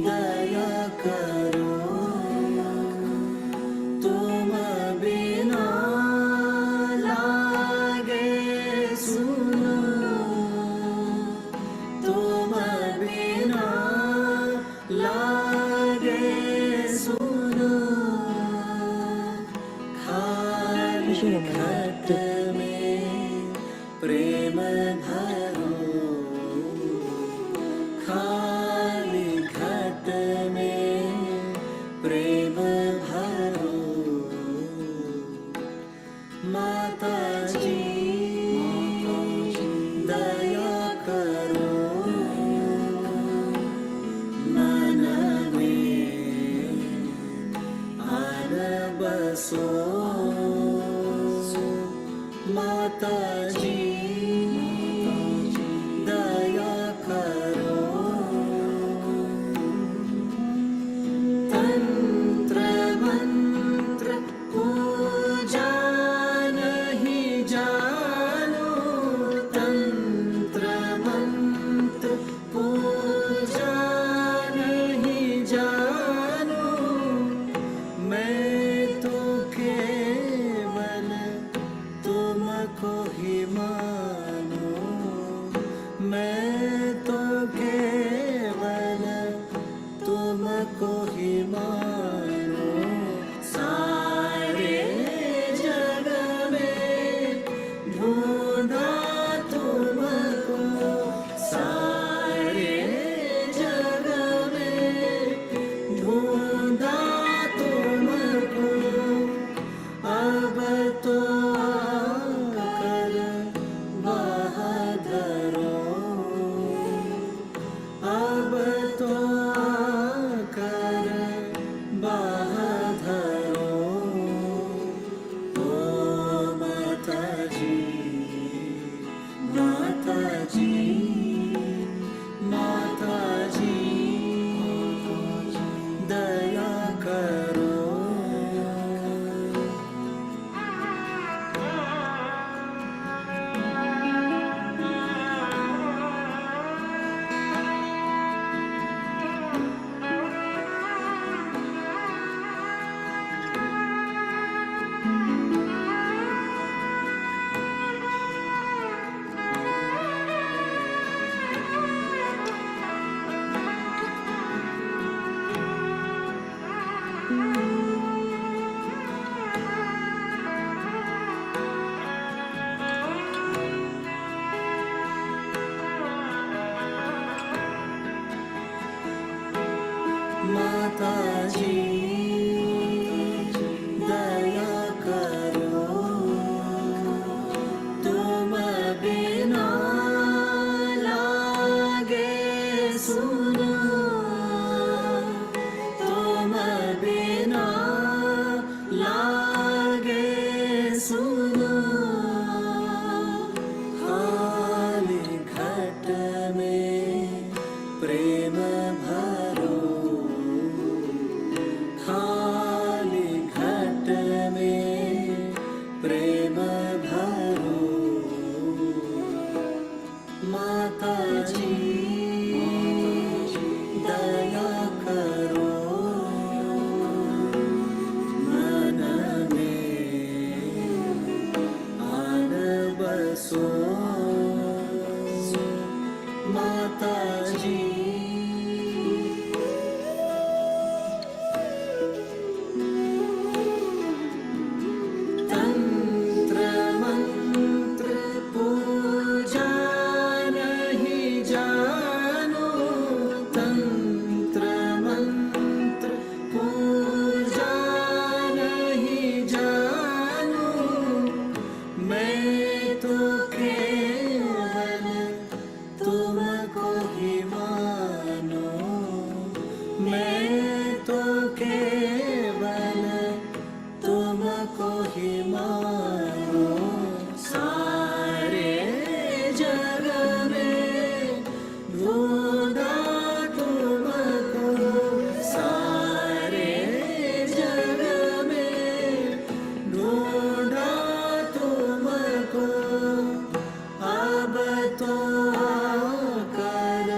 दया करो तुम बिना लागे सुनो तुम बिना लागे सुनो खाली खत में प्रेम भरो खाली खत में प्रेम भरो माता जी दया करो मन में आन बसो माता जी दया करो तंत्र मंत्र पूजा नहीं जानो तंत्र मंत्र पूजा नहीं जानो मैं तो केवल तुमको ही मानो मैं तो केवल तुमको ही मानो सारे जग में ढूंढा तुमको सारे जग में ढूंढा तुमको अब तो आकर बहादुरो अब तो आकर बहादुरो ओ माता जी माता जी माता जी दया करो माता जी दया करो तुम बिना लागे सुनो तुम बिना लागे सुनो खाली घट में प्रेम भरो खाली घट में प्रेम भरो माता जी दया करो मन में आन बसो माता जी तंत्र मंत्र पूजा नहीं जानो तंत्र मंत्र पूजा नहीं जानो मैं तो केवल तुमको ही मानो मैं तो केवल तुमको ही मानो सारे जग में ढूंढा तुमको सारे जग में ढूंढा तुमको अब तो आकर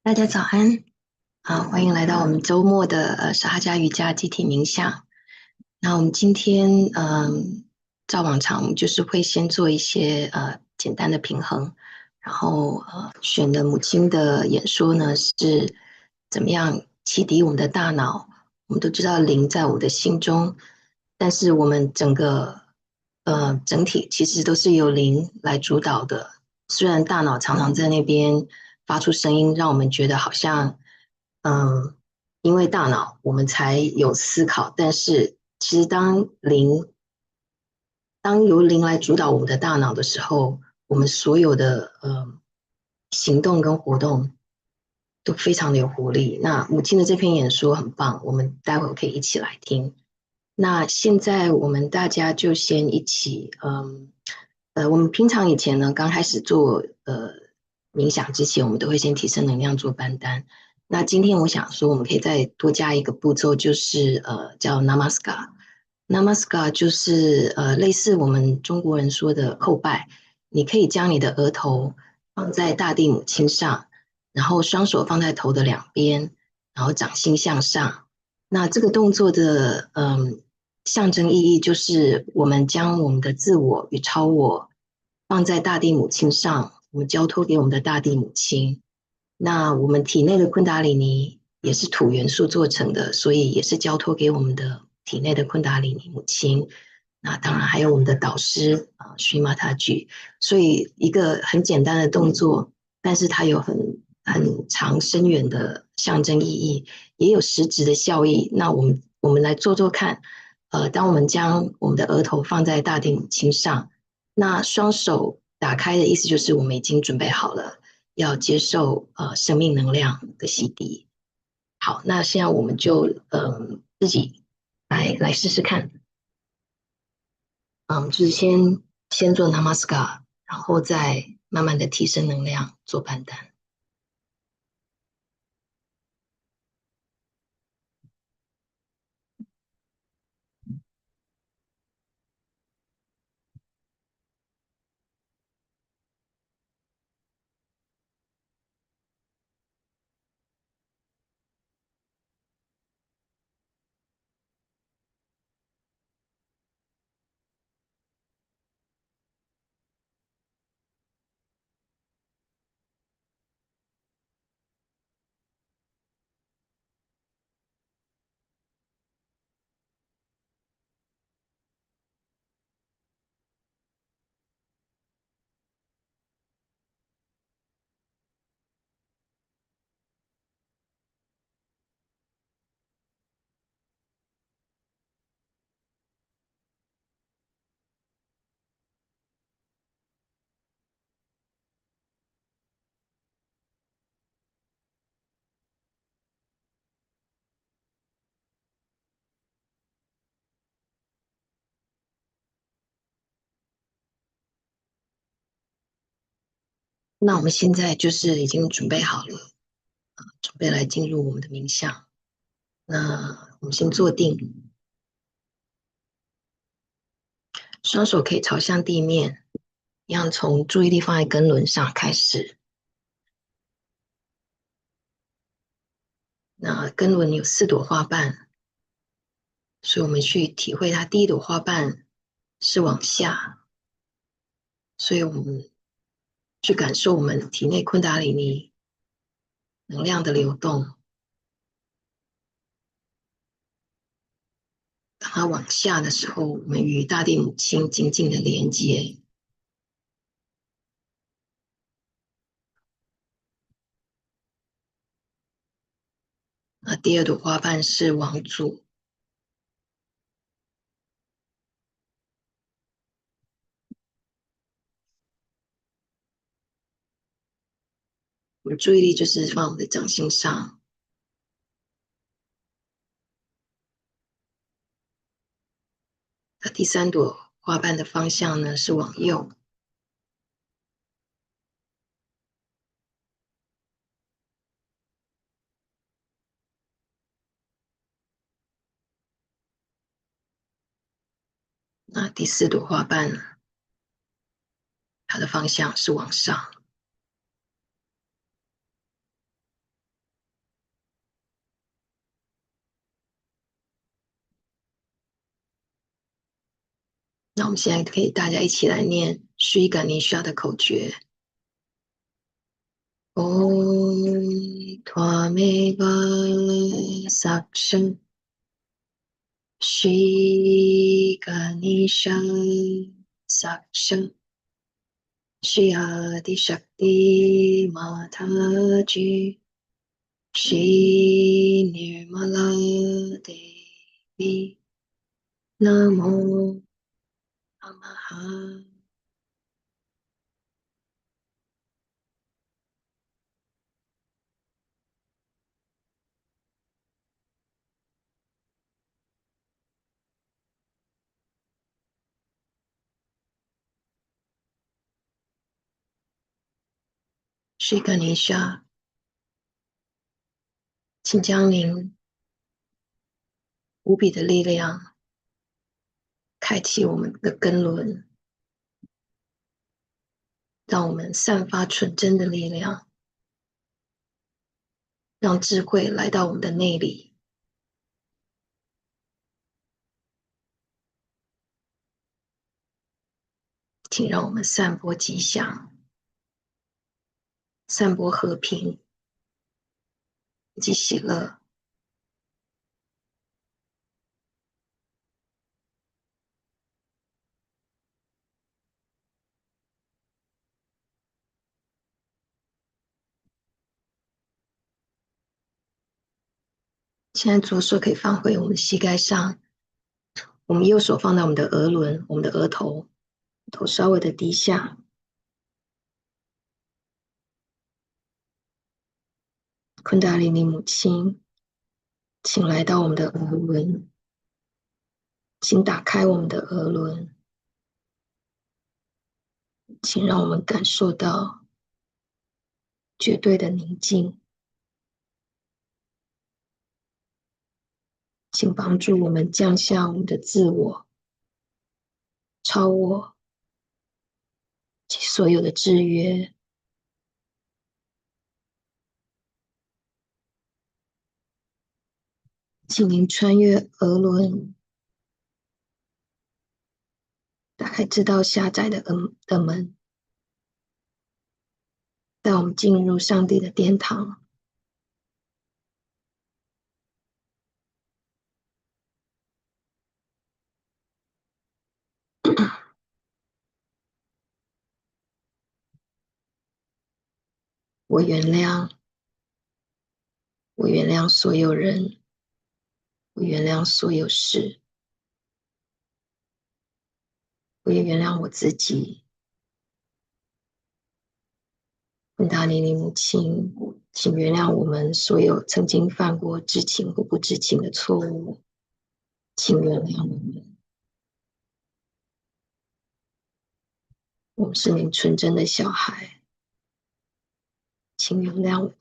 大家早安，欢迎来到我们周末的撒哈嘉瑜伽集体冥想。那我们今天照往常就是会先做一些简单的平衡，然后选的母亲的演说呢是怎么样启迪我们的大脑。我们都知道灵在我的心中，但是我们整个整体其实都是由灵来主导的。虽然大脑常常在那边发出声音，让我们觉得好像因为大脑我们才有思考，但是其实当由灵来主导我们的大脑的时候，我们所有的行动跟活动都非常的有活力。那母亲的这篇演说很棒，我们待会儿可以一起来听。那现在我们大家就先一起我们平常以前呢，刚开始做冥想之前，我们都会先提升能量做班单。那今天我想说，我们可以再多加一个步骤，就是叫 Namaskar。Namaskar 就是类似我们中国人说的叩拜。你可以将你的额头放在大地母亲上，然后双手放在头的两边，然后掌心向上。那这个动作的象征意义就是我们将我们的自我与超我放在大地母亲上，我们交托给我们的大地母亲。那我们体内的昆达里尼也是土元素做成的，所以也是交托给我们的体内的昆达里尼母亲。那当然还有我们的导师Shri Mataji。所以一个很简单的动作，但是它有很长深远的象征意义，也有实质的效益。那我们来做做看。当我们将我们的额头放在大地母亲上，那双手打开的意思就是我们已经准备好了，要接受生命能量的洗涤。好，那现在我们就自己来试试看。就是先做 Namaskar，然后再慢慢的提升能量做班单。那我们现在就是已经准备好了，准备来进入我们的冥想。那我们先坐定，双手可以朝向地面，一样从注意力放在根轮上开始。那根轮有4朵花瓣，所以我们去体会它第一朵花瓣是往下，所以我们去感受我们体内昆达里尼能量的流动。当它往下的时候，我们与大地母亲紧紧的连接。那第2朵花瓣是往左，我们注意力就是放我们的掌心上。那第3朵花瓣的方向呢是往右。那第4朵花瓣，它的方向是往上。那我们现在可以大家一起来念Shri Ganesha的口诀。Om Tvameva Saksham Shri Ganesha Saksham Shri Adi Shakti Mataji Shri Nirmala Devi Namo Namaha。Shri Ganesha，请将您无比的力量开启我们的根轮，让我们散发纯真的力量，让智慧来到我们的内里。请让我们散播吉祥，散播和平以及喜乐。现在左手可以放回我们的膝盖上，我们右手放在我们的额轮，我们的额头，头稍微的低下。昆达里尼母亲，请来到我们的额轮，请打开我们的额轮，请让我们感受到绝对的宁静，请帮助我们降下我们的自我、超我及所有的制约。请您穿越额轮，打开这道狭窄的门，带我们进入上帝的殿堂。我原谅，我原谅所有人，我原谅所有事，我也原谅我自己。昆达尼尼母亲，请原谅我们所有曾经犯过知情或不知情的错误，请原谅我们。我们是您纯真的小孩，请原谅我。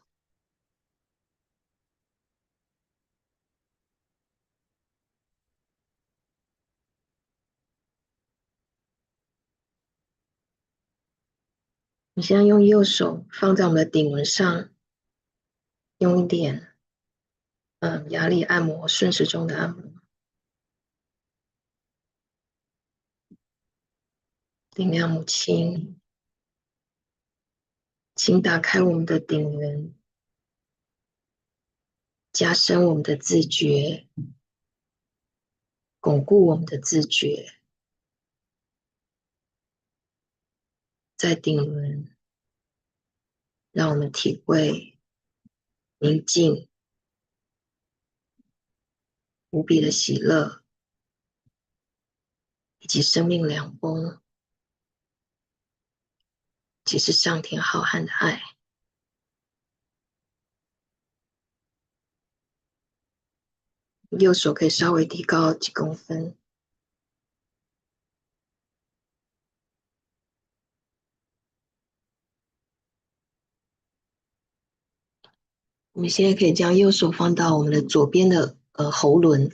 你现在用右手放在我们的顶轮上，用一点压力按摩，顺时钟的按摩。灵量母亲，请打开我们的顶轮，加深我们的自觉，巩固我们的自觉。在顶轮，让我们体会宁静、无比的喜乐，以及生命凉风，即是上天浩瀚的爱。右手可以稍微提高几公分。我们现在可以将右手放到我们的左边的喉轮，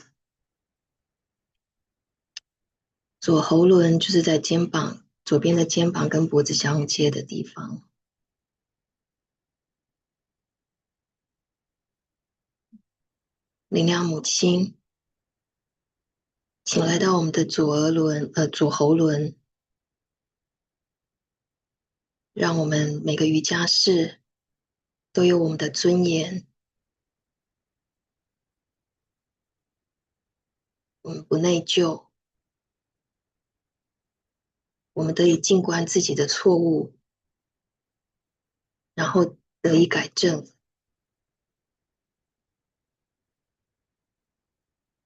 左喉轮就是在肩膀左边的肩膀跟脖子相接的地方。灵量母亲，请来到我们的左喉轮，让我们每个瑜伽士都有我们的尊严，我们不内疚，我们得以静观自己的错误，然后得以改正。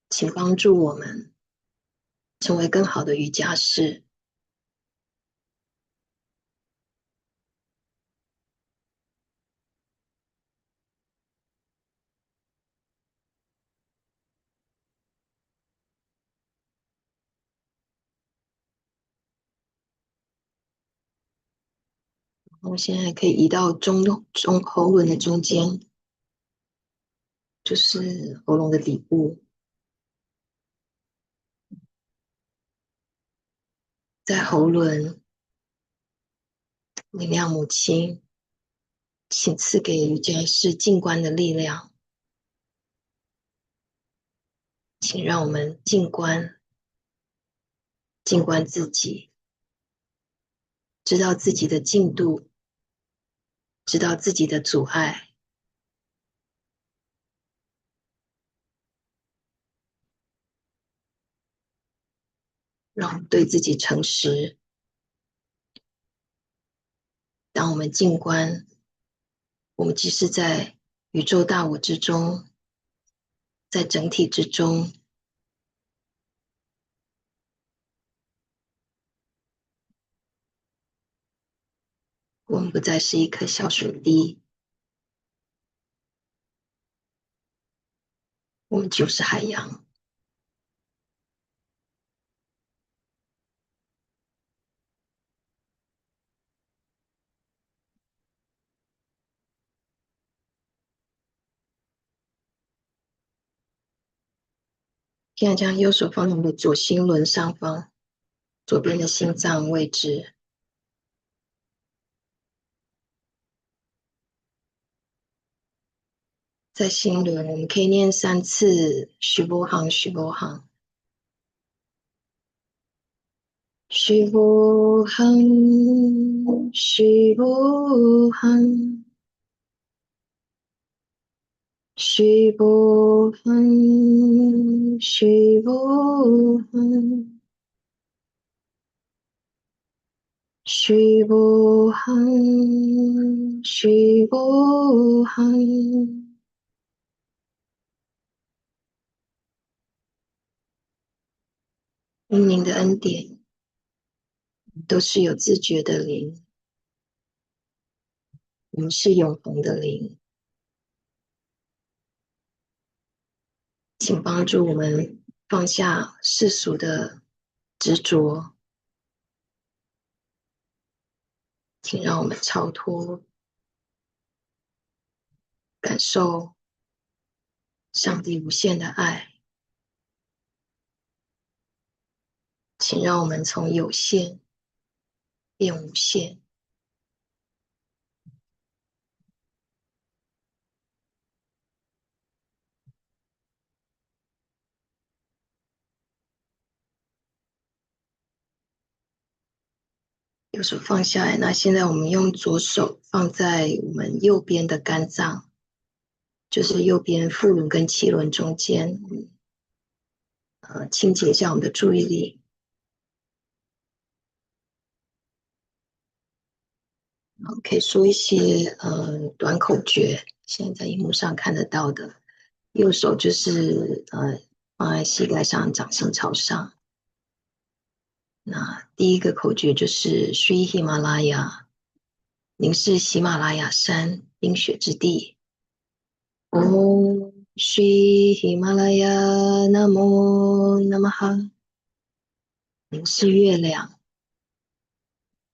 请帮助我们成为更好的瑜伽士。我们现在可以移到中喉轮的中间，就是喉咙的底部。在喉轮，灵量母亲，请赐给瑜伽士静观的力量，请让我们静观自己，知道自己的进度，知道自己的阻碍，让我们对自己诚实。当我们静观，我们即是在宇宙大我之中，在整体之中。我们不再是一颗小水滴，我们就是海洋。现在将右手放在我们的左心轮上方，左边的心脏位置。在心轮，我们可以念3次许波行，许波行，许波行，许波行，许波行，许波行，许波行，许波行。因您的恩典，都是有自觉的灵，我们是永恒的灵，请帮助我们放下世俗的执着，请让我们超脱，感受上帝无限的爱。请让我们从有限变无限。右手放下来，那现在我们用左手放在我们右边的肝脏，就是右边腹轮跟脐轮中间，清洁一下我们的注意力。可以说一些短口诀，现在在荧幕上看得到的。右手就是放在膝盖上，掌心朝上。那第一个口诀就是 Shri Himalaya， 您是喜马拉雅山冰雪之地。Om Shri Himalaya Namo Namaha， 您是月亮。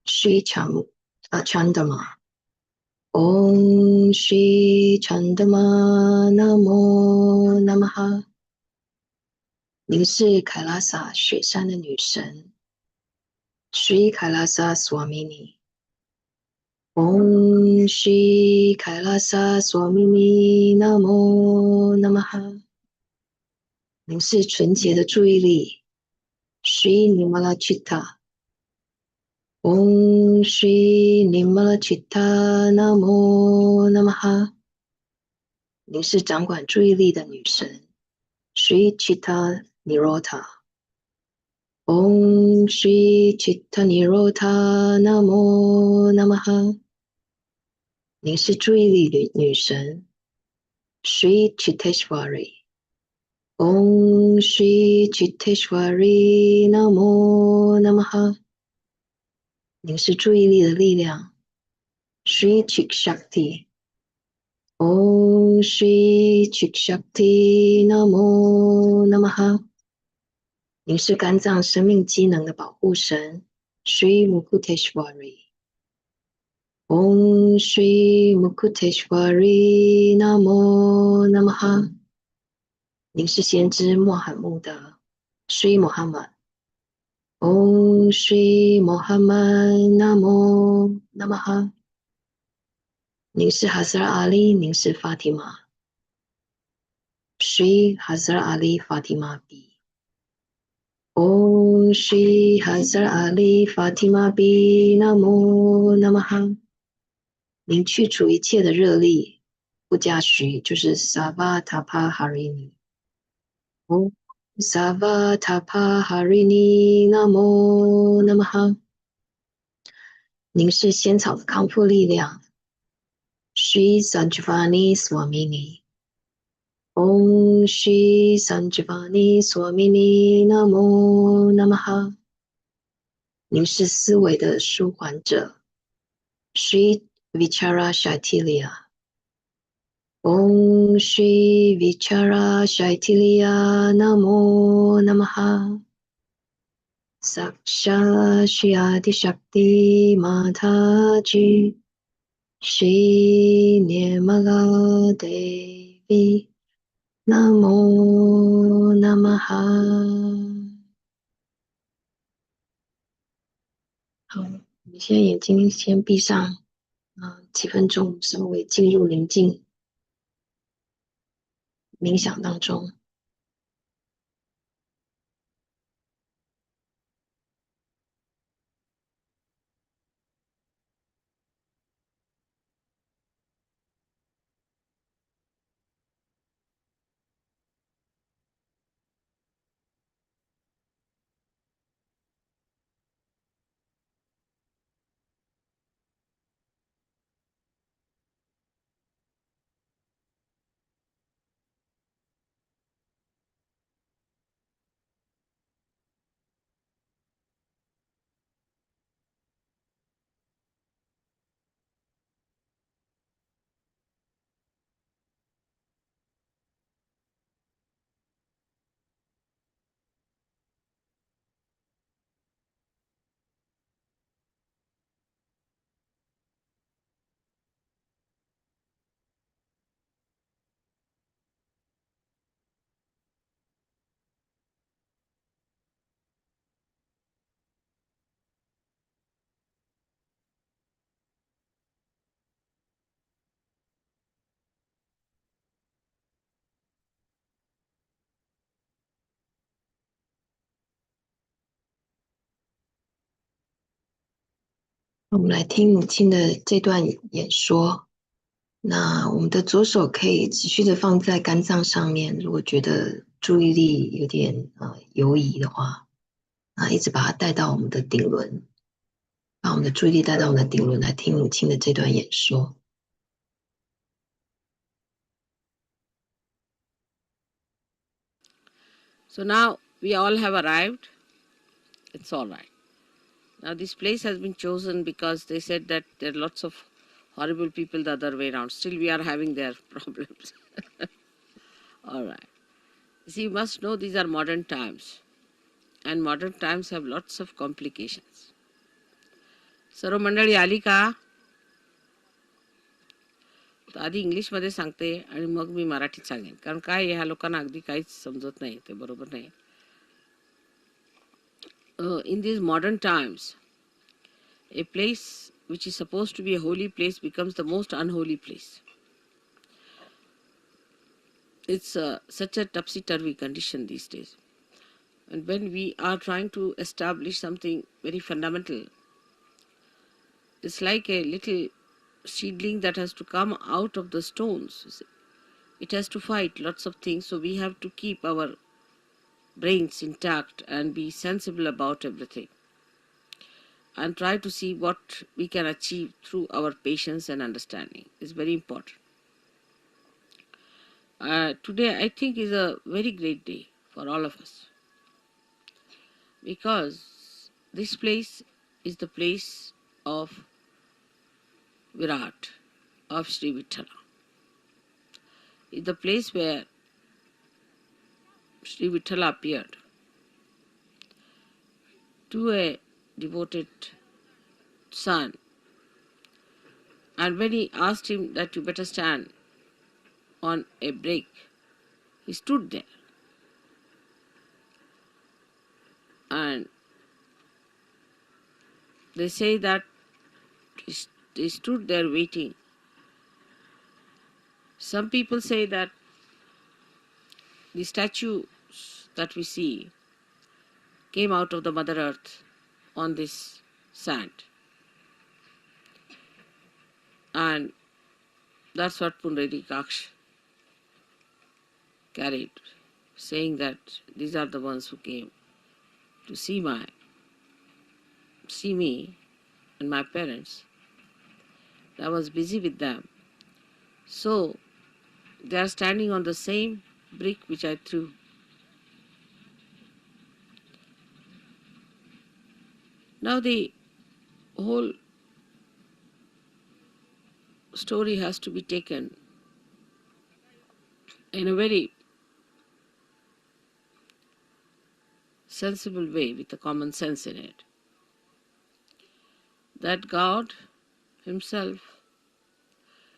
Shri Chandama。Om Shri Chandama Namo Namaha， 您是凯拉萨雪山的女神。Shri Kailasa Swamini。Om Shri Kailasa Swamini Namo Namaha， 您是纯洁的注意力。Shri Nimala Chitta。Om Shri Nimala Chitta Namo Namaha， 您是掌管注意力的女神。Shri Chitta Nirota。Om Shri Chitta Nirota Namo Namaha， 您是注意力女神。Shri Chitteshwari。Om Shri Chitteshwari Namo Namaha， 您是注意力的力量。Shri Chikshakti。Om Shri Chikshakti Namo Namaha， 您是肝脏生命机能的保护神。Shri Mukuteshwari。Om Shri Mukuteshwari Namo Namaha， 您是先知穆罕默德。Shri Muhammad。Om Shri Muhammad Namo Namaha， 您是哈斯拉阿里，您是法提玛。Shri Hazrat Ali Fatima B。 Om Shri Hazrat Ali Fatima B Namo Namaha， 您去除一切的热力，不加许，就是 Savatapa Harini。 Om Savatapa Harini Namo Namaha， 您是仙草的康复力量。Shri Sanjivani Swamini。Om Shri Sanjivani Swamini Namo Namaha， 您是思维的舒缓者。Shri Vichara Shaitilia。 Om Shri Vichara Shaitilia Namo Namaha， Saksha Shri Adi Shakti Mataji Shri Nirmala Devi Namo Namaha。 好，我们现在眼睛先闭上，几分钟，稍微进入宁静冥想当中。我们来听母亲的这段演说。那我们的左手可以持续的放在肝脏上面，如果觉得注意力有点游移的话，一直把它带到我们的顶轮，把我们的注意力带到我们的顶轮来听母亲的这段演说。So now we all have arrived. It's all right. Now this place has been chosen because they said that there are lots of horrible people the other way around. Still we are having their problems. All right. See, you must know these are modern times. And modern times have lots of complications. सर्व मंडळी आली का? तर आधी इंग्लिशमध्ये सांगते आणि मग मी मराठीत सांगेन. कारण काय ह्या लोकांना अगदी काहीच समजत नाही, ते बरोबर नाही. In these modern times, a place which is supposed to be a holy place becomes the most unholy place. It's such a topsy-turvy condition these days. And when we are trying to establish something very fundamental, it's like a little seedling that has to come out of the stones. It has to fight lots of things, so we have to keep our brains intact and be sensible about everything, and try to see what we can achieve through our patience and understanding. It's very important. Today I think is a very great day for all of us, because this place is the place of Virat, of Sri Vithala. It's the place where Sri Vithala appeared to a devoted son, and when he asked him that you better stand on a break, he stood there. And they say that they stood there waiting. Some people say that the statues that we see came out of the Mother Earth on this sand. And that's what Pundari Kaksh carried, saying that these are the ones who came to see me and my parents. I was busy with them. So they are standing on the same brick which I threw. Now the whole story has to be taken in a very sensible way with a common sense in it. That God Himself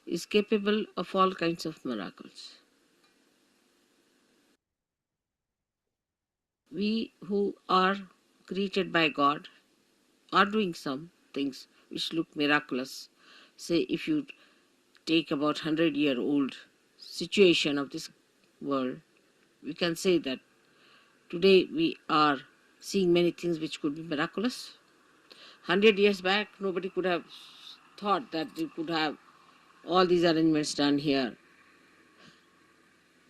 is capable of all kinds of miracles. We who are created by God are doing some things which look miraculous. Say if you take about 100-year-old situation of this world, we can say that today we are seeing many things which could be miraculous. 100 years back, nobody could have thought that they could have all these arrangements done here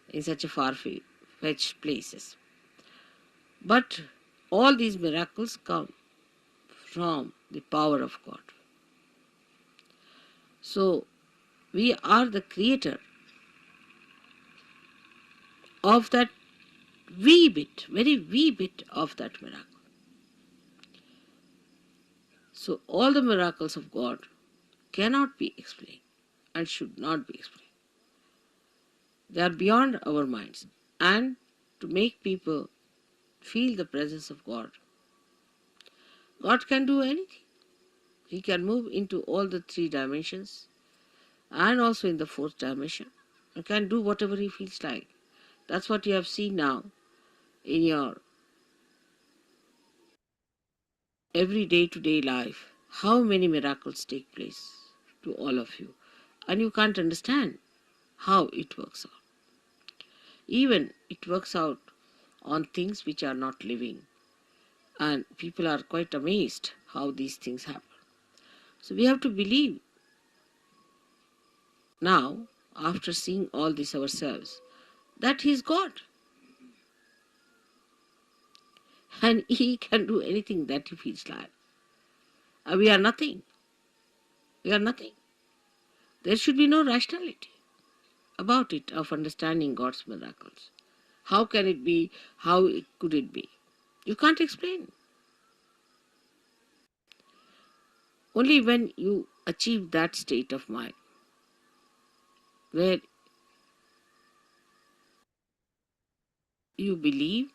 in such a far-fetched places. But all these miracles come from the power of God. So we are the creator of that wee bit, very wee bit of that miracle. So all the miracles of God cannot be explained and should not be explained. They are beyond our minds. And to make people feel the presence of God, God can do anything. He can move into all the 3 dimensions and also in the 4th dimension, and can do whatever He feels like. That's what you have seen now in your every day-to-day life. How many miracles take place to all of you, and you can't understand how it works out. Even it works out on things which are not living, and people are quite amazed how these things happen. So we have to believe now, after seeing all this ourselves, that He is God. And He can do anything that He feels like. We are nothing. We are nothing. There should be no rationality about it, of understanding God's miracles. How can it be? How could it be? You can't explain. Only when you achieve that state of mind, where you believe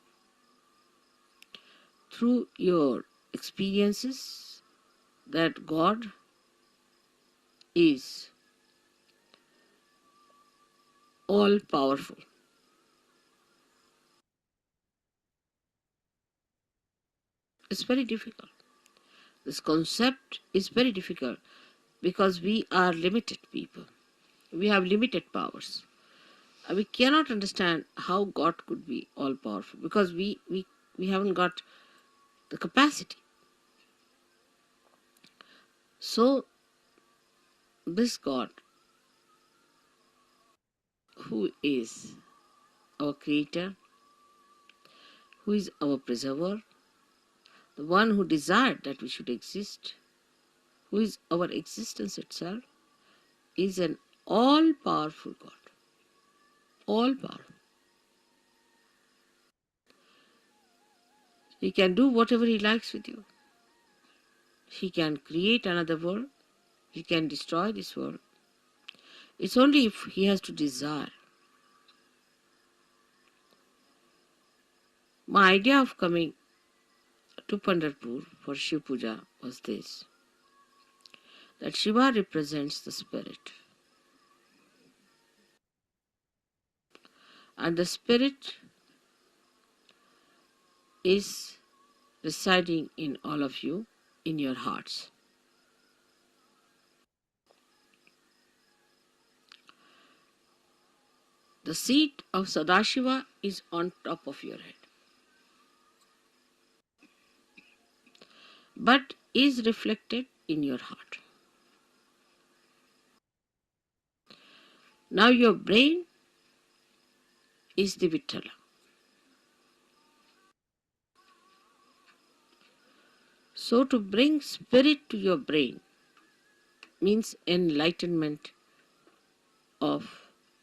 through your experiences that God is all powerful. It's very difficult. This concept is very difficult because we are limited people. We have limited powers. We cannot understand how God could be all powerful because we haven't got the capacity. So this God, who is our creator, who is our preserver, the one who desired that we should exist, who is our existence itself, is an all-powerful God. All-powerful. He can do whatever He likes with you. He can create another world. He can destroy this world. It's only if He has to desire. My idea of coming to Pandharpur for Shiv Puja was this, that Shiva represents the spirit. And the spirit is residing in all of you, in your hearts. The seat of Sadashiva is on top of your head, but is reflected in your heart. Now your brain is the Vittala. So to bring spirit to your brain means enlightenment of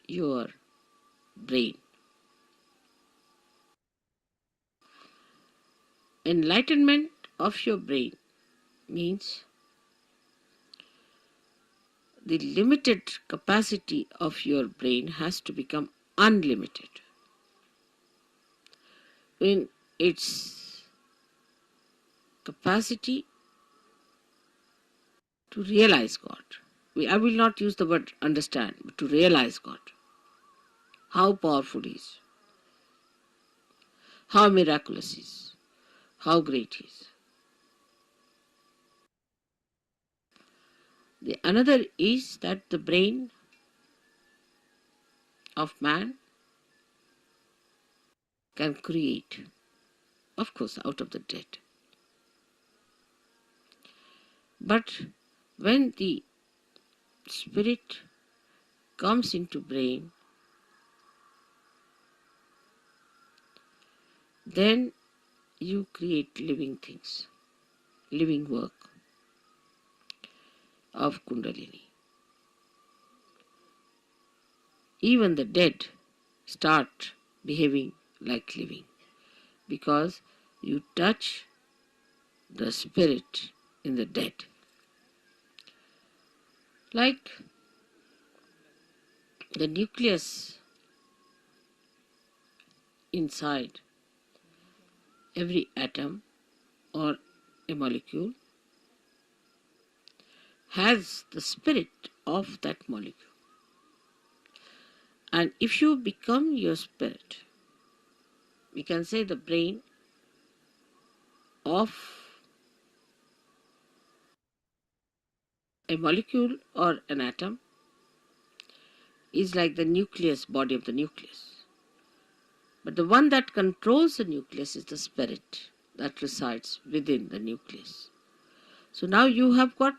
your brain. Enlightenment of your brain means the limited capacity of your brain has to become unlimited in its capacity to realize God. I will not use the word understand, but to realize God. How powerful He is, how miraculous He is, how great He is. The another is that the brain of man can create, of course, out of the dead. But when the spirit comes into brain, then you create living things, living work of Kundalini. Even the dead start behaving like living because you touch the spirit in the dead. Like the nucleus inside every atom or a molecule has the spirit of that molecule. And if you become your spirit, we can say the brain of a molecule or an atom is like the nucleus, body of the nucleus. But the one that controls the nucleus is the spirit that resides within the nucleus. So now you have got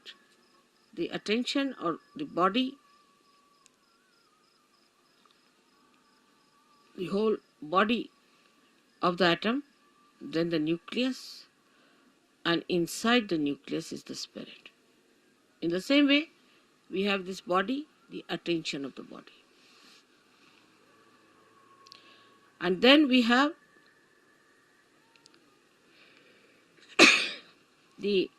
the attention or the body, the whole body of the atom, then the nucleus, and inside the nucleus is the spirit. In the same way, we have this body, the attention of the body. And then we have the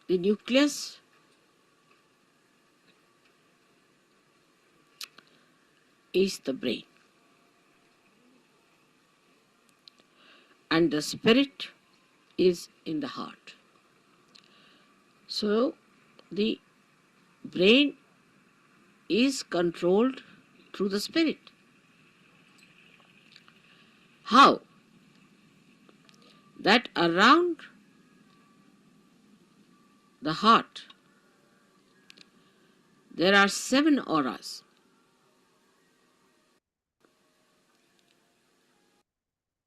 nucleus, is the brain, and the spirit is in the heart. So the brain is controlled through the spirit. How? That around the heart there are 7 auras.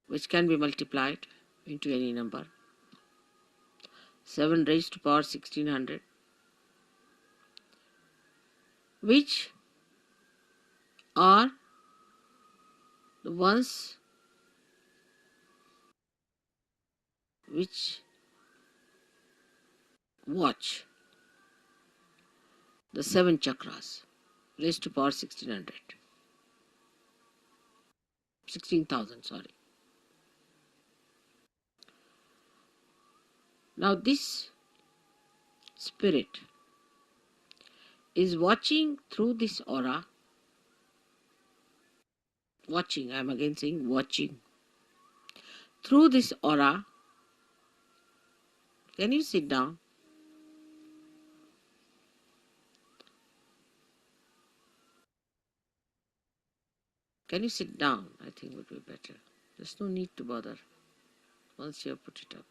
Which can be multiplied into any number. 7 raised to power 1600, which are the ones which watch the 7 chakras raised to power 16,000, sorry. Now this spirit is watching through this aura. Watching, I am again saying watching. Through this aura, can you sit down? Can you sit down? I think would be better. There's no need to bother once you have put it up.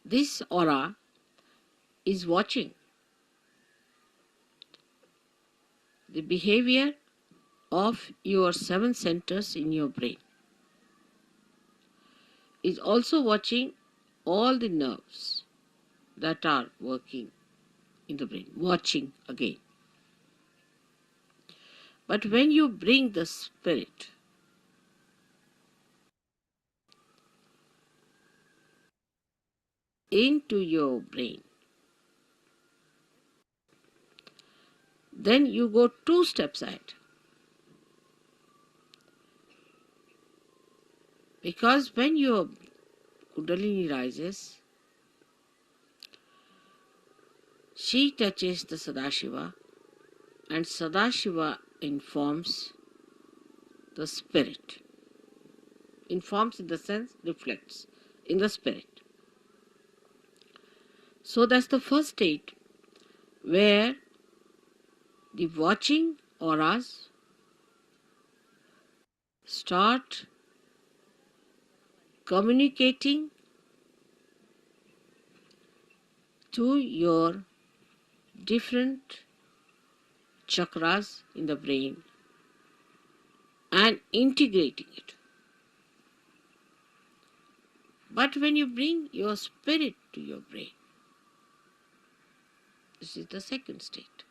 This aura is watching the behavior of your 7 centers in your brain. Is also watching all the nerves that are working in the brain, watching again. But when you bring the spirit into your brain, then you go 2 steps ahead. Because when your Kundalini rises, she touches the Sadashiva, and Sadashiva informs the spirit. Informs in the sense reflects in the spirit. So that's the first state where the watching auras start communicating to your different chakras in the brain and integrating it. But when you bring your spirit to your brain, this is the second state.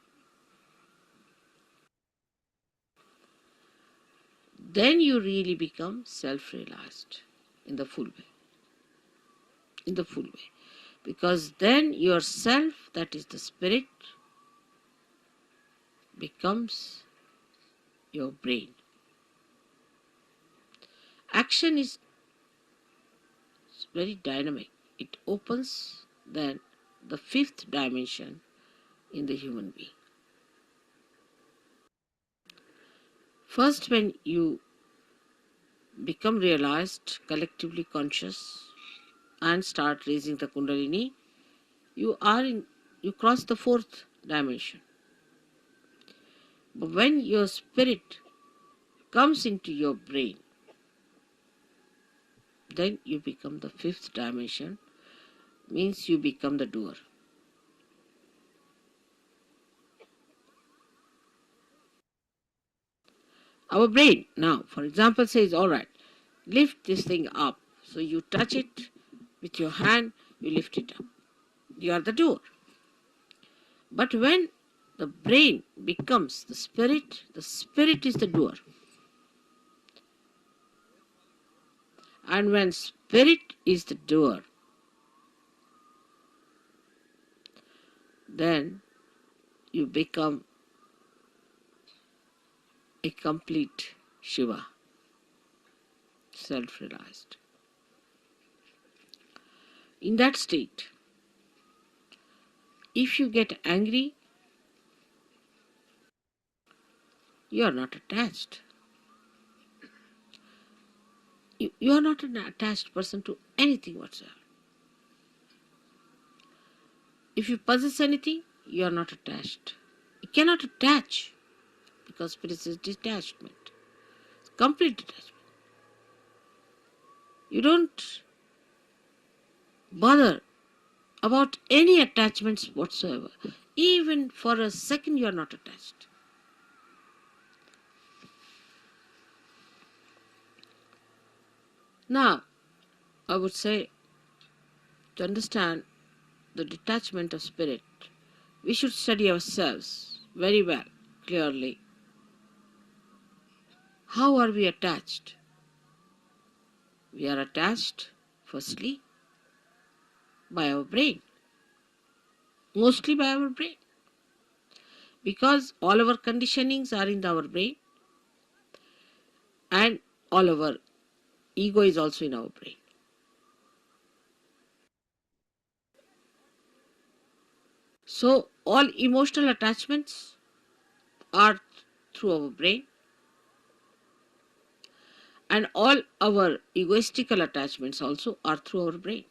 Then you really become self-realized in the full way. In the full way. Because then yourself, that is the spirit, becomes your brain. Action is very dynamic. It opens then the 5th dimension in the human being. First, when you become realized, collectively conscious, and start raising the Kundalini, you cross the 4th dimension. But when your spirit comes into your brain, then you become the 5th dimension, means you become the doer. Our brain now, for example, says, all right, lift this thing up. So you touch it with your hand, you lift it up. You are the doer. But when the brain becomes the spirit is the doer. And when spirit is the doer, then you become a complete Shiva, self-realized. In that state, if you get angry, you are not attached. You are not an attached person to anything whatsoever. If you possess anything, you are not attached. You cannot attach because spirit is detachment. It's complete detachment. You don't bother about any attachments whatsoever. Even for a second you are not attached. Now, I would say, to understand the detachment of spirit, we should study ourselves very well, clearly. How are we attached? We are attached, firstly, by our brain. Mostly by our brain. Because all our conditionings are in our brain and all our ego is also in our brain. So all emotional attachments are through our brain and all our egoistical attachments also are through our brain.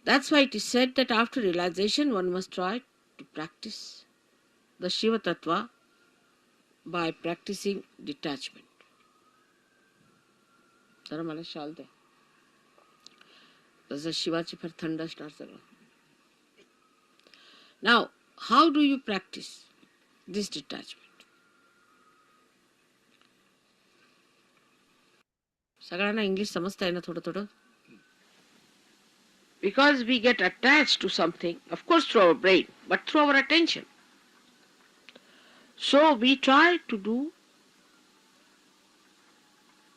That's why it is said that after realization one must try to practice the Shiva Tattva by practicing detachment. जरा मला शाल दे. There's a शिवाची फार थंड असणार सगळं. Now, how do you practice this detachment? सगळ्यांना English समजताय ना थोडं थोडं? Because we get attached to something, of course through our brain, but through our attention. So we try to do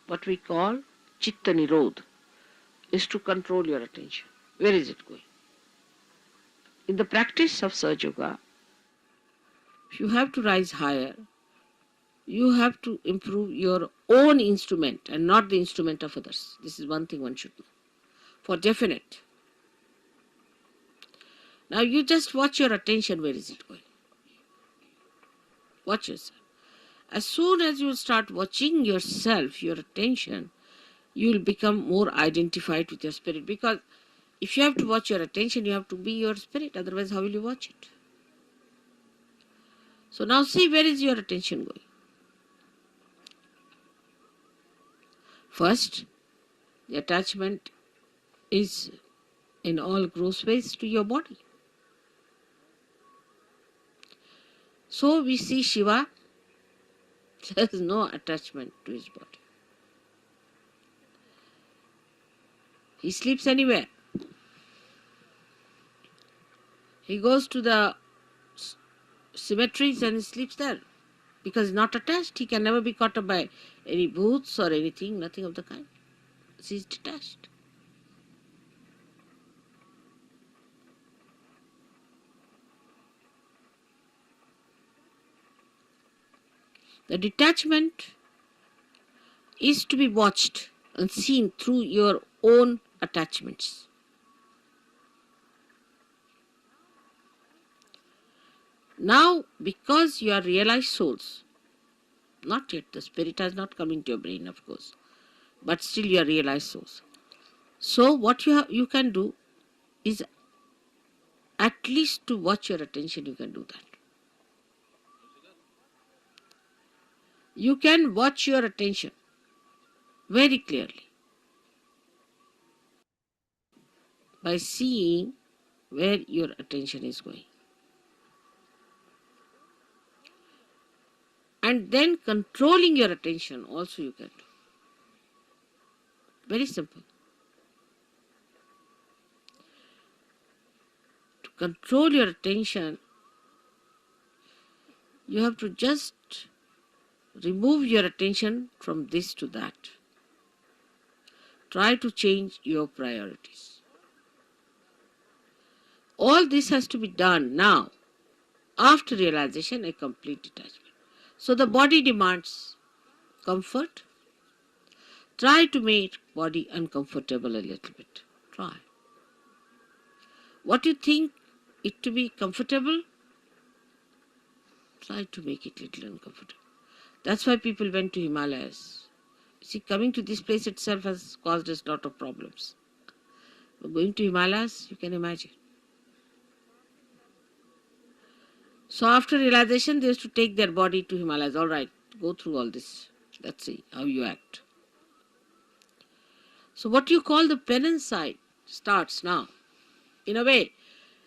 what we call Chitta Nirodh, is to control your attention. Where is it going? In the practice of Sahaja Yoga, if you have to rise higher, you have to improve your own instrument and not the instrument of others. This is one thing one should know. For definite. Now you just watch your attention, where is it going? Watch yourself. As soon as you start watching yourself, your attention, you will become more identified with your spirit. Because if you have to watch your attention, you have to be your spirit. Otherwise, how will you watch it? So now see, where is your attention going? First, the attachment is in all gross ways to your body. So we see Shiva, there is no attachment to his body. He sleeps anywhere. He goes to the cemeteries and he sleeps there. Because he's not attached, he can never be caught up by any booths or anything, nothing of the kind. He's detached. The detachment is to be watched and seen through your own attachments. Now, because you are realized souls, not yet, the spirit has not come into your brain, of course, but still you are realized souls. So what you can do is at least to watch your attention, you can do that. You can watch your attention very clearly by seeing where your attention is going. And then controlling your attention also you can do. Very simple. To control your attention, you have to just remove your attention from this to that. Try to change your priorities. All this has to be done now, after realization and complete detachment. So the body demands comfort. Try to make body uncomfortable a little bit. Try. What you think it to be comfortable, try to make it little uncomfortable. That's why people went to Himalayas. See, coming to this place itself has caused us a lot of problems. But going to Himalayas, you can imagine. So after realization, they used to take their body to Himalayas. All right, go through all this. Let's see how you act. So what you call the penance side starts now. In a way,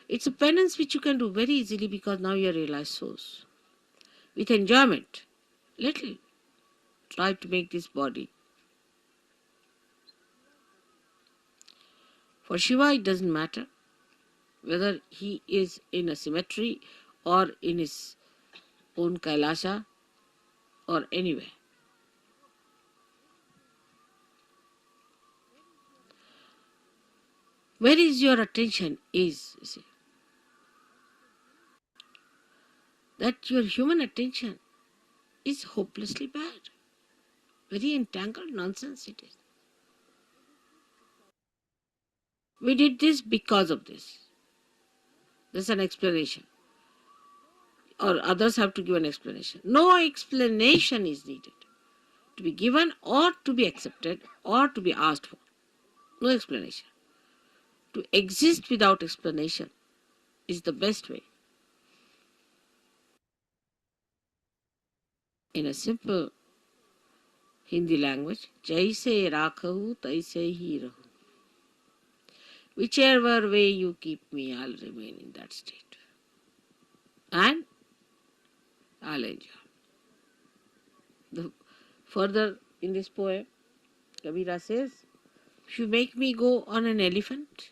it's a penance which you can do very easily because now you are realized souls. With enjoyment, little. Try to make this body. For Shiva, it doesn't matter whether he is in a cemetery or in his own Kailasha or anywhere. Where is your attention is, you see. That your human attention is hopelessly bad. Very entangled nonsense it is. We did this because of this. There's an explanation. Or others have to give an explanation. No explanation is needed to be given or to be accepted or to be asked for. No explanation. To exist without explanation is the best way. In a simple Hindi language, jaise rakhahu taise hi rahu. Whichever way you keep me, I'll remain in that state. And I'll enjoy. Further in this poem, Kabira says, if you make me go on an elephant,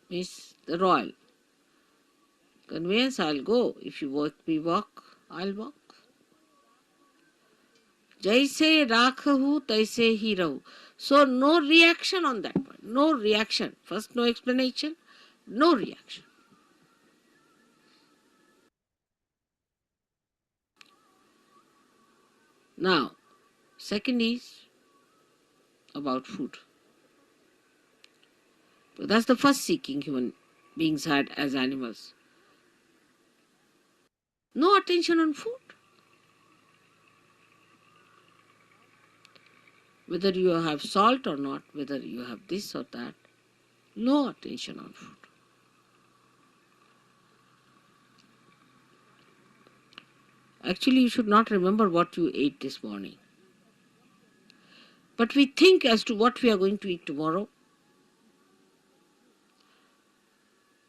means the royal conveyance, I'll go. If you make me walk, I'll walk. Jaise rakhahu taise hi rahu. So no reaction on that point. No reaction. First no explanation, no reaction. Now, second is about food. So that's the first seeking human beings had as animals. No attention on food. Whether you have salt or not, whether you have this or that, no attention on food. Actually, you should not remember what you ate this morning. But we think as to what we are going to eat tomorrow.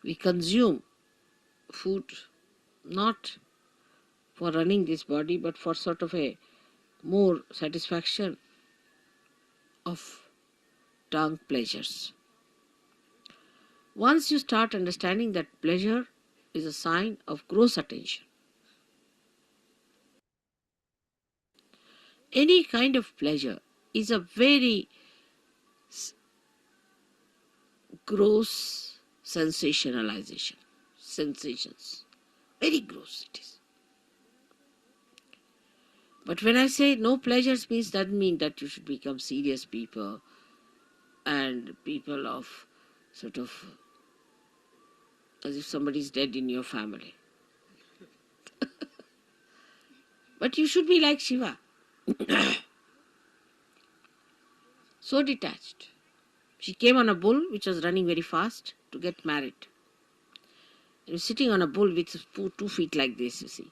We consume food not for running this body, but for sort of a more satisfaction of tongue pleasures. Once you start understanding that pleasure is a sign of gross attention, any kind of pleasure is a very gross sensationalization. Sensations. Very gross it is. But when I say no pleasures means doesn't mean that you should become serious people and people of sort of as if somebody is dead in your family. But you should be like Shiva. So detached. She came on a bull which was running very fast to get married. He was sitting on a bull with 2 feet like this, you see.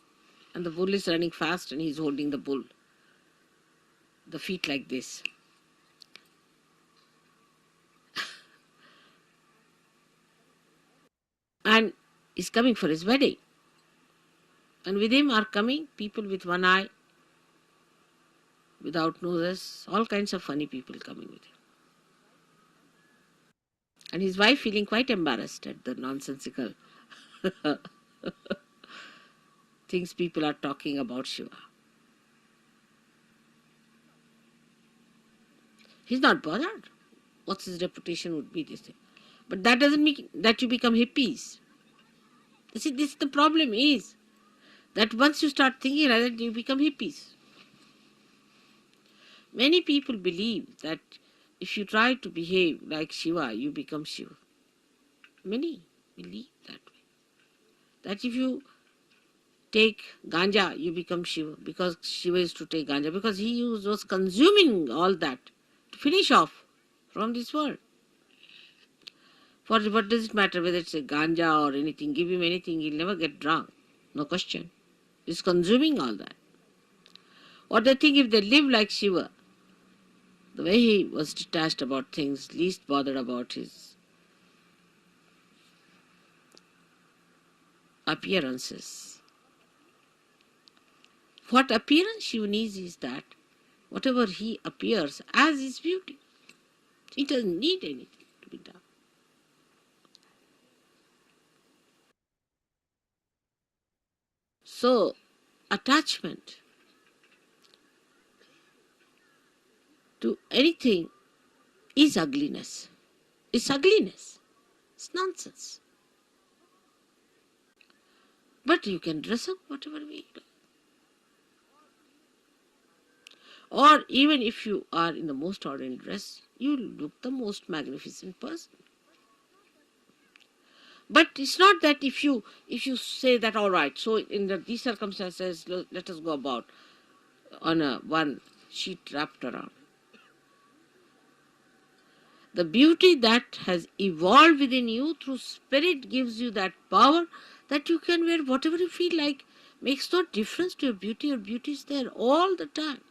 And the bull is running fast and he's holding the bull. The feet like this. And he's coming for his wedding. And with him are coming people with one eye without noses, all kinds of funny people coming with him. And his wife feeling quite embarrassed at the nonsensical things people are talking about Shiva. He's not bothered. What's his reputation would be, this thing. But that doesn't mean that you become hippies. You see, this the problem is that once you start thinking like that, you become hippies. Many people believe that if you try to behave like Shiva, you become Shiva. Many believe that way. That if you take ganja, you become Shiva, because Shiva is to take ganja, because he was consuming all that to finish off from this world. For what does it matter whether it's a ganja or anything? Give him anything, he'll never get drunk. No question. He's consuming all that. Or they think if they live like Shiva, the way he was detached about things, least bothered about his appearances. What appearance Shiva needs is that whatever he appears as is beauty. He doesn't need anything to be done. So, attachment to anything is ugliness. It's ugliness. It's nonsense. But you can dress up whatever way you like. Or even if you are in the most ordinary dress, you look the most magnificent person. But it's not that if you say that, all right, so in these circumstances, let us go about on one sheet wrapped around. The beauty that has evolved within you through spirit gives you that power that you can wear whatever you feel like. Makes no difference to your beauty. Your beauty is there all the time.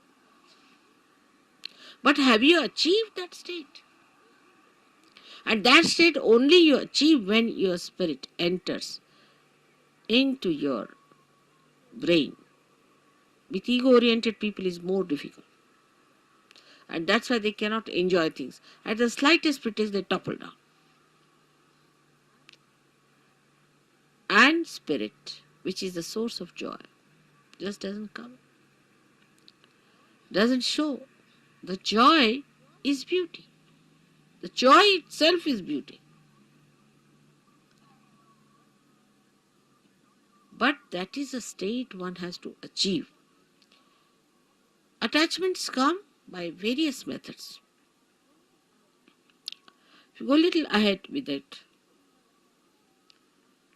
But have you achieved that state? And that state only you achieve when your spirit enters into your brain. With ego-oriented people is more difficult. And that's why they cannot enjoy things. At the slightest pretext, they topple down. And spirit, which is the source of joy, just doesn't come. Doesn't show. The joy is beauty. The joy itself is beauty. But that is a state one has to achieve. Attachments come by various methods. If you go a little ahead with it,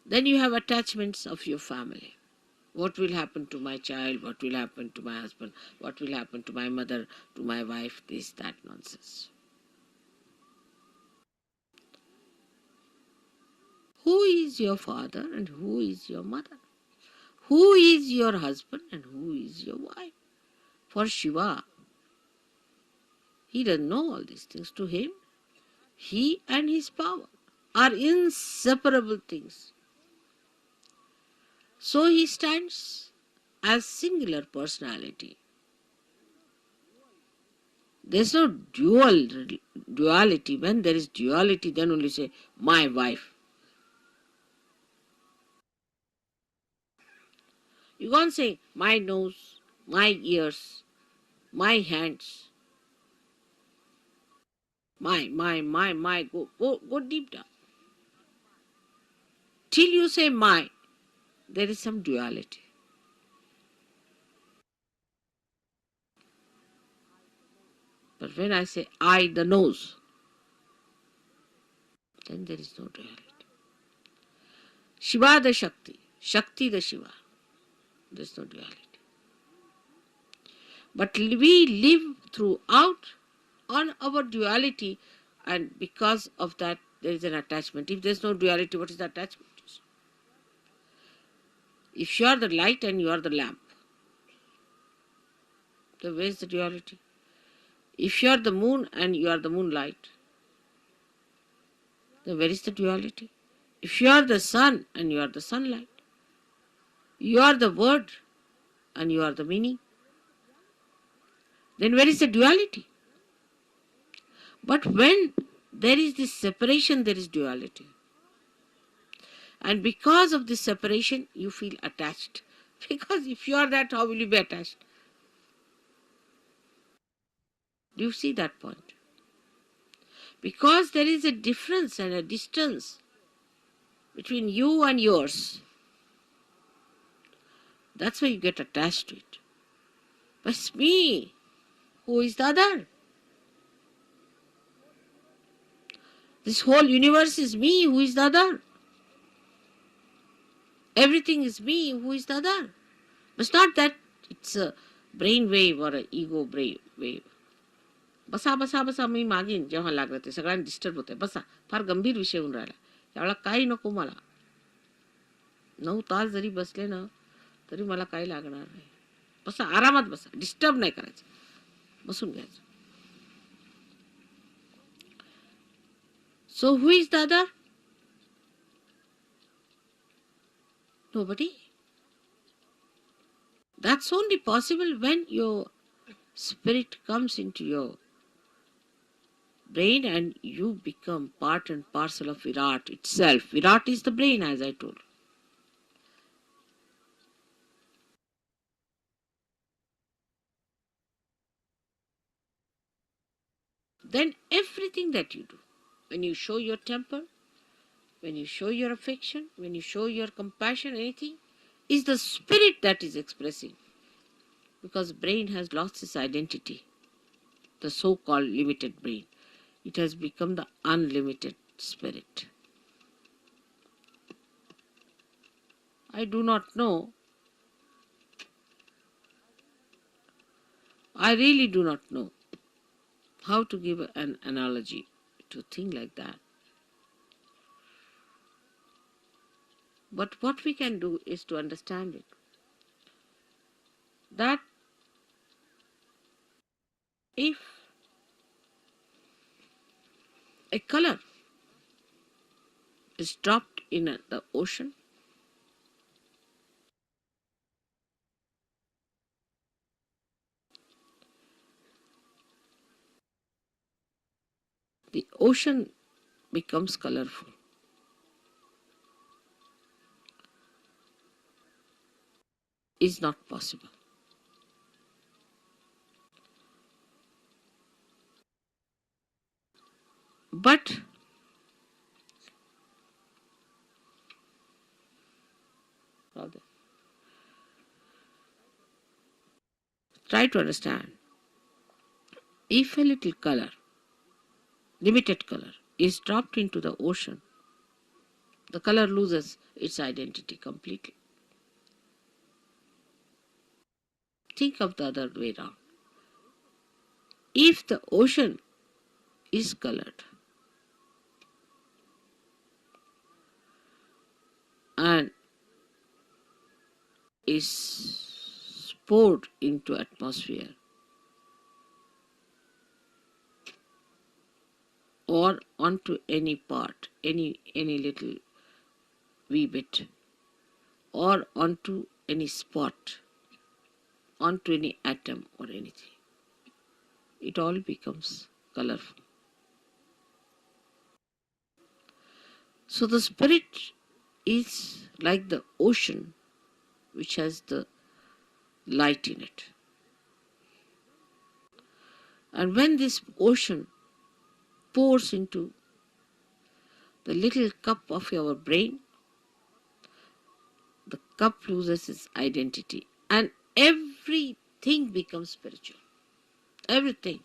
then you have attachments of your family. What will happen to my child? What will happen to my husband? What will happen to my mother, to my wife? This, that nonsense. Who is your father and who is your mother? Who is your husband and who is your wife? For Shiva, he doesn't know all these things. To him, he and his power are inseparable things. So he stands as singular personality. There's no duality. When there is duality, then only say, my wife. You can't say, my nose, my ears, my hands, my, go deep down. Till you say my, there is some duality. But when I say I, the nose, then there is no duality. Shiva the Shakti, Shakti the Shiva, there is no duality. But we live throughout on our duality, and because of that there is an attachment. If there is no duality, what is the attachment? If you are the light and you are the lamp, then where is the duality? If you are the moon and you are the moonlight, then where is the duality? If you are the sun and you are the sunlight, you are the word and you are the meaning, then where is the duality? But when there is this separation, there is duality. And because of this separation, you feel attached. Because if you are that, how will you be attached? Do you see that point? Because there is a difference and a distance between you and yours. That's why you get attached to it. But it's me. Who is the other? This whole universe is me. Who is the other? Everything is me. Who is the other? But it's not that it's a brain wave or an ego brain wave. बसा बसा बसा मी मागीन जेव्हा लागलं ते सगळ्यांना disturb होते. बसा, फार गंभीर विषय होऊन राहिला. त्यावेळेला काही नको मला. 9 तास जरी बसले ना तरी मला काही लागणार नाही. बसा, आरामात बसा, डिस्टर्ब नाही करायचं, बसून घ्यायचं. So who is the other? Nobody. That's only possible when your spirit comes into your brain and you become part and parcel of Virat itself. Virat is the brain, as I told. Then everything that you do, when you show your temper, when you show your affection, when you show your compassion, anything, is the spirit that is expressing. Because brain has lost its identity, the so-called limited brain. It has become the unlimited spirit. I do not know. I really do not know how to give an analogy to a thing like that. But what we can do is to understand it. That if a color is dropped in the ocean, the ocean becomes colorful. Is not possible. But try to understand. If a little color, limited color, is dropped into the ocean, the color loses its identity completely. Think of the other way around. If the ocean is colored and is poured into atmosphere or onto any part, any little wee bit, or onto any spot, onto any atom or anything, it all becomes colorful. So the spirit is like the ocean which has the light in it. And when this ocean pours into the little cup of your brain, the cup loses its identity and everything becomes spiritual. Everything.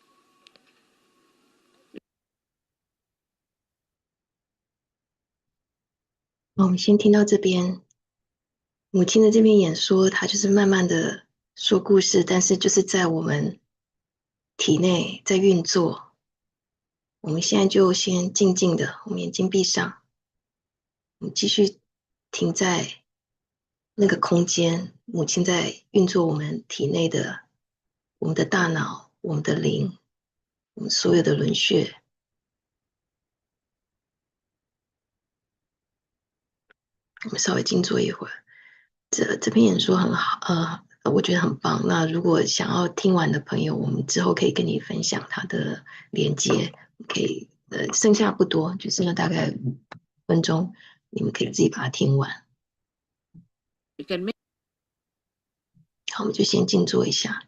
我们先听到这边，母亲的这边演说，她就是慢慢的说故事，但是就是在我们体内在运作。我们现在就先静静的，我们眼睛闭上，我们继续停在那个空间，母亲在运作我们体内的，我们的大脑，我们的灵，我们所有的轮穴。我们稍微静坐一会儿。这篇演说很好，我觉得很棒。那如果想要听完的朋友，我们之后可以跟你分享它的连接，可以剩下不多，就剩下大概5分钟，你们可以自己把它听完。You can make 好，我们就先静坐一下。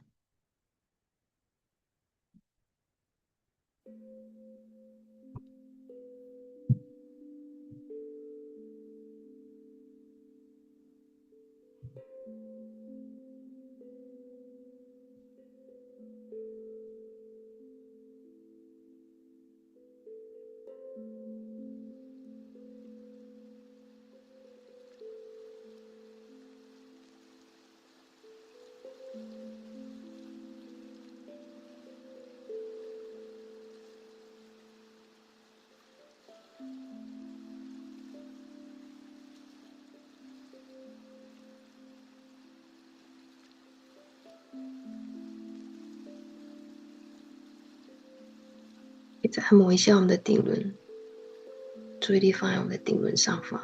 再按摩一下我们的顶轮，注意力放在我们的顶轮上方。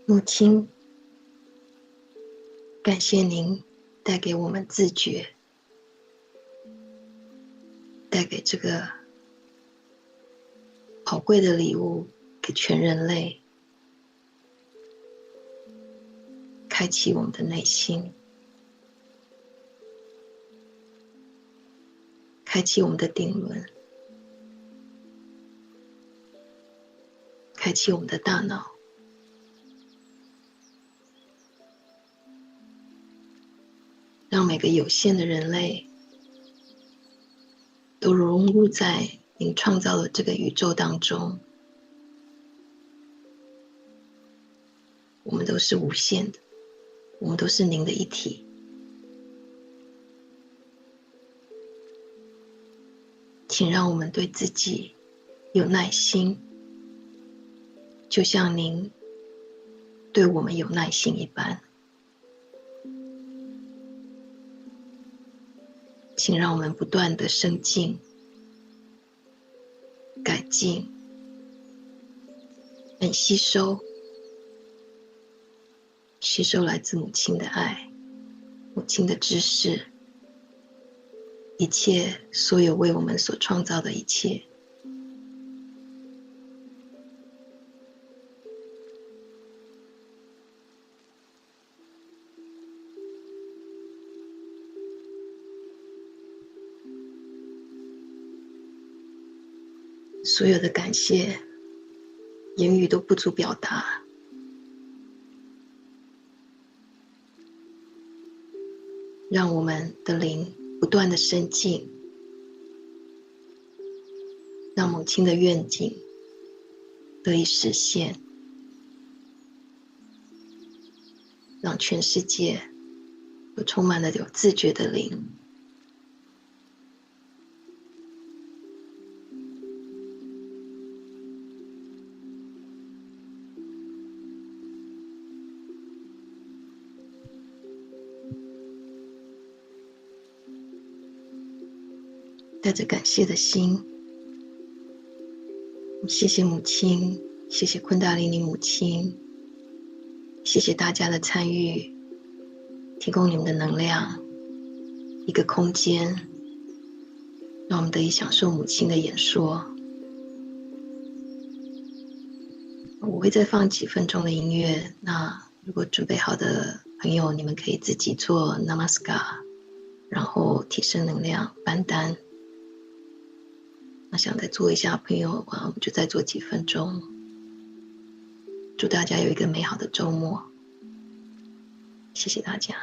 母亲，感谢您带给我们自觉，带给这个宝贵的礼物给全人类，开启我们的内心，开启我们的顶轮，开启我们的大脑，让每个有限的人类都融入在您创造的这个宇宙当中。我们都是无限的，我们都是您的一体。请让我们对自己有耐心，就像您对我们有耐心一般。请让我们不断的升进，净，很吸收来自母亲的爱，母亲的知识，一切所有为我们所创造的一切。所有的感谢，言语都不足表达。让我们的灵不断的升进，让母亲的愿景得以实现，让全世界都充满了有自觉的灵。带着感谢的心，谢谢母亲，谢谢昆达里尼母亲，谢谢大家的参与，提供你们的能量，一个空间，让我们得以享受母亲的演说。我会再放几分钟的音乐，那如果准备好的朋友，你们可以自己做 Namaskar， 然后提升能量班丹。那想再做一下朋友，我们就再做几分钟。祝大家有一个美好的周末，谢谢大家。